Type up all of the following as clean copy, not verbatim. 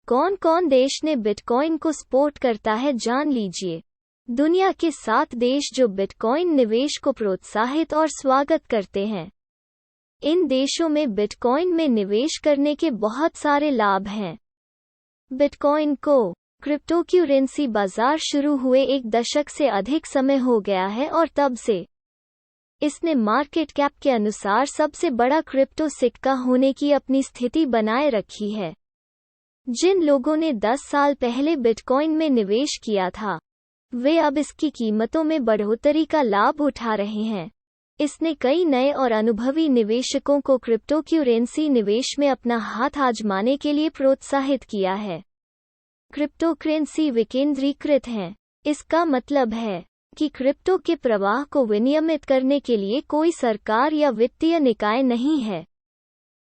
कौन कौन देश ने बिटकॉइन को सपोर्ट करता है, जान लीजिए। दुनिया के 7 देश जो बिटकॉइन निवेश को प्रोत्साहित और स्वागत करते हैं। इन देशों में बिटकॉइन में निवेश करने के बहुत सारे लाभ हैं। बिटकॉइन को क्रिप्टोकरेंसी बाजार शुरू हुए 1 दशक से अधिक समय हो गया है और तब से इसने मार्केट कैप के अनुसार सबसे बड़ा क्रिप्टो सिक्का होने की अपनी स्थिति बनाए रखी है। जिन लोगों ने 10 साल पहले बिटकॉइन में निवेश किया था, वे अब इसकी कीमतों में बढ़ोतरी का लाभ उठा रहे हैं। इसने कई नए और अनुभवी निवेशकों को क्रिप्टोकरेंसी निवेश में अपना हाथ आजमाने के लिए प्रोत्साहित किया है। क्रिप्टोकरेंसी विकेंद्रीकृत है। इसका मतलब है कि क्रिप्टो के प्रवाह को विनियमित करने के लिए कोई सरकार या वित्तीय निकाय नहीं है।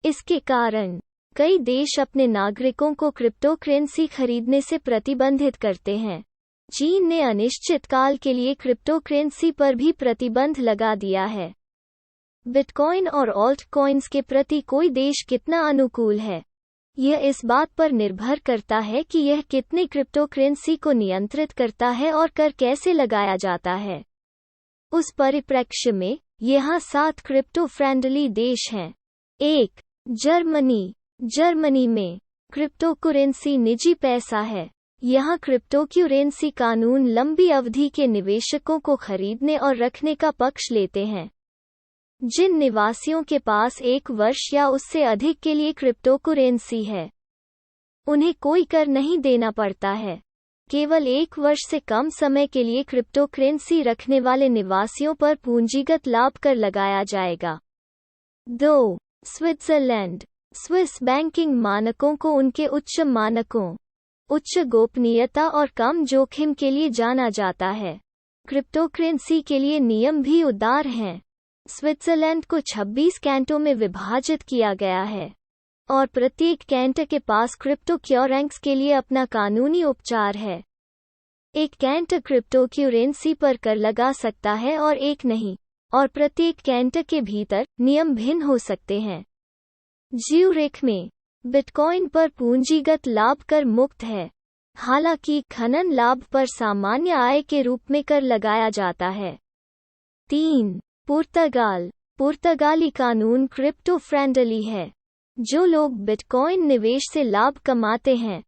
इसके कारण कई देश अपने नागरिकों को क्रिप्टोकरेंसी खरीदने से प्रतिबंधित करते हैं। चीन ने अनिश्चित काल के लिए क्रिप्टोकरेंसी पर भी प्रतिबंध लगा दिया है। बिटकॉइन और ऑल्ट कॉइन्स के प्रति कोई देश कितना अनुकूल है, यह इस बात पर निर्भर करता है कि यह कितने क्रिप्टोकरेंसी को नियंत्रित करता है और कर कैसे लगाया जाता है। उस परिप्रेक्ष्य में यहाँ 7 क्रिप्टो फ्रेंडली देश हैं। 1. जर्मनी। जर्मनी में क्रिप्टोकरेंसी निजी पैसा है। यहाँ क्रिप्टोकरेंसी कानून लंबी अवधि के निवेशकों को खरीदने और रखने का पक्ष लेते हैं। जिन निवासियों के पास 1 वर्ष या उससे अधिक के लिए क्रिप्टोकरेंसी है, उन्हें कोई कर नहीं देना पड़ता है। केवल 1 वर्ष से कम समय के लिए क्रिप्टोकरेंसी रखने वाले निवासियों पर पूंजीगत लाभ कर लगाया जाएगा। 2. स्विट्जरलैंड। स्विस बैंकिंग मानकों को उनके उच्च मानकों, उच्च गोपनीयता और कम जोखिम के लिए जाना जाता है। क्रिप्टोकरेंसी के लिए नियम भी उदार हैं। स्विट्जरलैंड को 26 कैंटों में विभाजित किया गया है और प्रत्येक कैंट के पास क्रिप्टोकरेंसी के लिए अपना कानूनी उपचार है। एक कैंट क्रिप्टोकरेंसी पर कर लगा सकता है और एक नहीं, और प्रत्येक कैंट के भीतर नियम भिन्न हो सकते हैं। ज्यूरिख में बिटकॉइन पर पूंजीगत लाभ कर मुक्त है, हालांकि खनन लाभ पर सामान्य आय के रूप में कर लगाया जाता है। 3. पुर्तगाल। पुर्तगाली कानून क्रिप्टो फ्रेंडली है। जो लोग बिटकॉइन निवेश से लाभ कमाते हैं,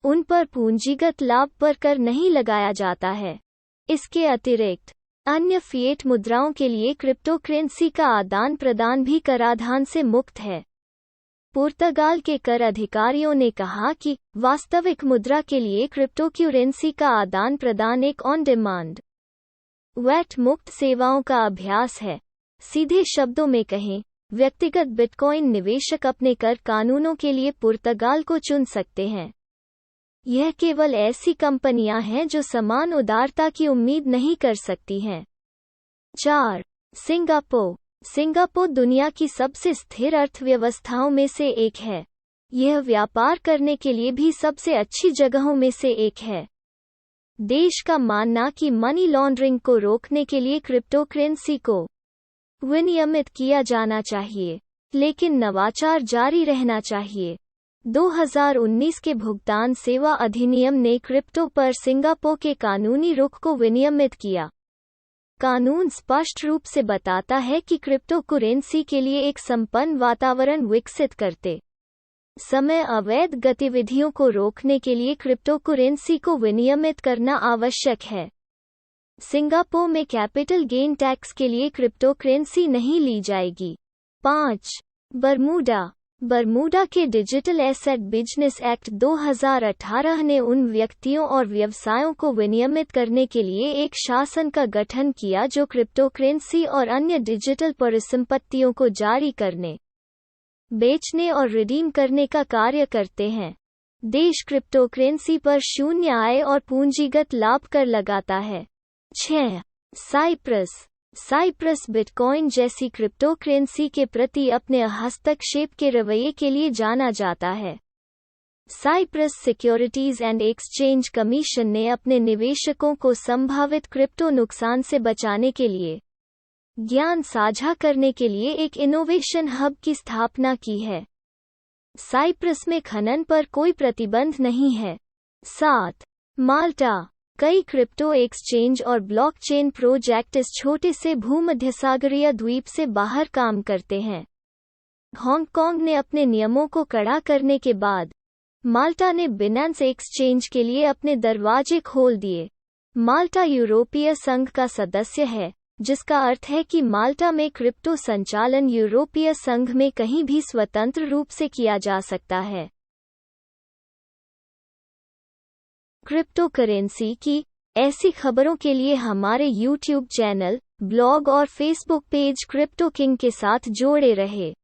उन पर पूंजीगत लाभ पर कर नहीं लगाया जाता है। इसके अतिरिक्त अन्य फिएट मुद्राओं के लिए क्रिप्टोकरेंसी का आदान प्रदान भी कराधान से मुक्त है। पुर्तगाल के कर अधिकारियों ने कहा कि वास्तविक मुद्रा के लिए क्रिप्टोकरेंसी का आदान प्रदान एक ऑन डिमांड, वैट मुक्त सेवाओं का अभ्यास है। सीधे शब्दों में कहें, व्यक्तिगत बिटकॉइन निवेशक अपने कर कानूनों के लिए पुर्तगाल को चुन सकते हैं। यह केवल ऐसी कंपनियां हैं जो समान उदारता की उम्मीद नहीं कर सकती हैं। 4. सिंगापुर। सिंगापुर दुनिया की सबसे स्थिर अर्थव्यवस्थाओं में से एक है। यह व्यापार करने के लिए भी सबसे अच्छी जगहों में से एक है। देश का मानना कि मनी लॉन्ड्रिंग को रोकने के लिए क्रिप्टोकरेंसी को विनियमित किया जाना चाहिए, लेकिन नवाचार जारी रहना चाहिए। 2019 के भुगतान सेवा अधिनियम ने क्रिप्टो पर सिंगापुर के कानूनी रुख को विनियमित किया। कानून स्पष्ट रूप से बताता है कि क्रिप्टोकरेंसी के लिए एक संपन्न वातावरण विकसित करते समय अवैध गतिविधियों को रोकने के लिए क्रिप्टोकरेंसी को विनियमित करना आवश्यक है। सिंगापुर में कैपिटल गेन टैक्स के लिए क्रिप्टोकरेंसी नहीं ली जाएगी। 5. बरमूडा। बरमूडा के डिजिटल एसेट बिजनेस एक्ट 2018 ने उन व्यक्तियों और व्यवसायों को विनियमित करने के लिए एक शासन का गठन किया जो क्रिप्टोकरेंसी और अन्य डिजिटल परिसंपत्तियों को जारी करने, बेचने और रिडीम करने का कार्य करते हैं। देश क्रिप्टोकरेंसी पर शून्य आय और पूंजीगत लाभ कर लगाता है। 6. साइप्रस। साइप्रस बिटकॉइन जैसी क्रिप्टोकरेंसी के प्रति अपने हस्तक्षेप के रवैये के लिए जाना जाता है। Cyprus securities and exchange commission ने अपने निवेशकों को संभावित क्रिप्टो नुकसान से बचाने के लिए ज्ञान साझा करने के लिए एक इनोवेशन हब की स्थापना की है। साइप्रस में खनन पर कोई प्रतिबंध नहीं है। 7. माल्टा। कई क्रिप्टो एक्सचेंज और ब्लॉकचेन प्रोजेक्ट इस छोटे से भूमध्यसागरीय द्वीप से बाहर काम करते हैं। हांगकांग ने अपने नियमों को कड़ा करने के बाद माल्टा ने बिनेंस एक्सचेंज के लिए अपने दरवाजे खोल दिए। माल्टा यूरोपीय संघ का सदस्य है, जिसका अर्थ है कि माल्टा में क्रिप्टो संचालन यूरोपीय संघ में कहीं भी स्वतंत्र रूप से किया जा सकता है। क्रिप्टो करेंसी की ऐसी खबरों के लिए हमारे YouTube चैनल, ब्लॉग और फेसबुक पेज क्रिप्टो किंग के साथ जोड़े रहे।